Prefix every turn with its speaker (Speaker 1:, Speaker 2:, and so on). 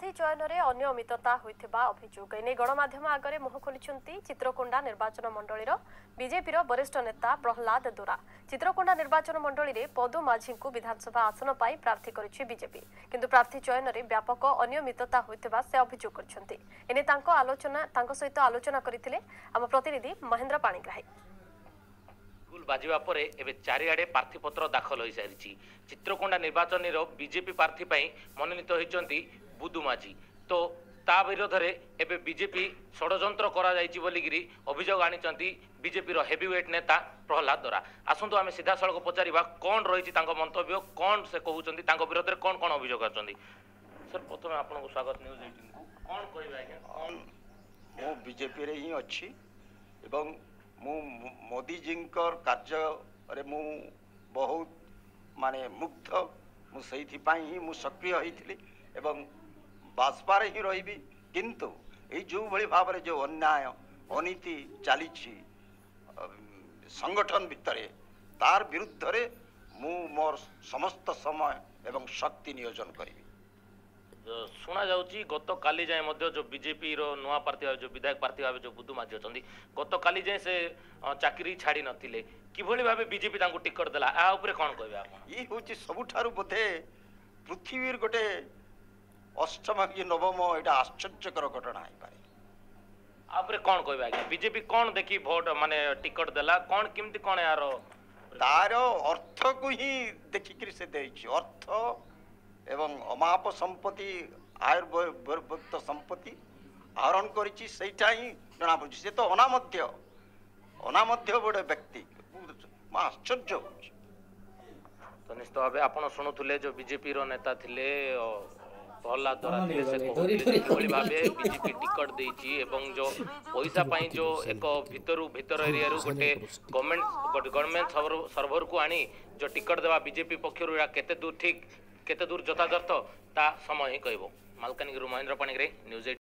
Speaker 1: प्रार्थी चयन में अनियमितता होइथिबा अभियोग एने गणमाध्यम आगे मुह खोलिछंती चित्रकोंडा निर्वाचन मंडलीर बीजेपी वरिष्ठ नेता प्रहलाद दोरा। चित्रकोंडा निर्वाचन मंडली में पदु माझी को विधानसभा आसन पाई प्रार्थी करिछि बीजेपी, किंतु प्रार्थी चयन में व्यापक अनियमितता होइथिबा से अभियोग करछंती। एने तांको सहित आलोचना करथिले आम प्रतिनिधि महेंद्र पाणिग्राही।
Speaker 2: बाजिबा परे एबे चारिआडे प्रार्थीपत्र दाखल हो सारी। चित्रकोंडा निर्वाचन बीजेपी प्रार्थी मनोनीत होती बुदु माझी, तो ता विरोध में एबे बीजेपी षड्यंत्र करा जायछि बोलिगिरी अभियोग आनिचंती बीजेपी हेवीवेट नेता प्रहलाद दोरा। आसंतु आमे सीधा सड़क पचारिबा कौन रही मंतव्य, कौन से कहउचंती, तांको विरोध में कौन कौन अभियोग आछंती। सर प्रथम आपनको स्वागत न्यूज 18 को। कौन कहबे आज्ञा?
Speaker 3: मो बीजेपी रे ही अछि एवं मु मोदी जी कार्य रे मु बहुत माने मुग्ध, मु ही मु सक्रिय होइथिली एवं बाजपा रे ही रहिबी। किंतु ए जो भली भाव रे जो अन्याय अनीति चली संगठन भितर तार विरुद्ध रे मु मोर समस्त समय एवं शक्ति नियोजन करी।
Speaker 2: शुणा जाऊँगी गत काली जाए जो बीजेपी रो नुआ प्रार्थी जो विधायक प्रार्थी भाव जो बुदु माझी अच्छा गत काली जाए से चाकरी छाड़ी नथिले, किभली भाबे बीजेपी तांको टिकट देला, आ ऊपर कोन कहबे आपण?
Speaker 3: ई होची सबुठारु बोधे पृथ्वीर गोटे अष्टम कि नवम एटा आश्चर्यकर घटना है पारे।
Speaker 2: आ ऊपर कोन कहबे आज्ञा? बीजेपी कोन देखि वोट माने टिकट देला, कोन किमती कोन यार
Speaker 3: तार अर्थ को ही देखिक से देछि। अर्थ एवं अमाप संपत्ति आयुर्भक्त संपत्ति आहरण करिछि सेटा ही जना पड़छि। से तो अनामध्य गोटे व्यक्ति आश्चर्य होछि।
Speaker 2: तो निश्चित भाव आपण शुणुले जो बीजेपी रो नेता थिले प्रहलाद दोरा थिले से कहले भाबे बीजेपी टिकट देछि एवं जो पैसा पाई जो एक भीतर एरिया रो गोटे गवर्नमेंट सर्वर को आनी जो टिकट देवा बीजेपी पक्षरु केते दूर ठीक केते दूर यथार्थ ता समय ही कहबो। मालकानगिरी महेंद्र पाणिग्राही, न्यूज 18।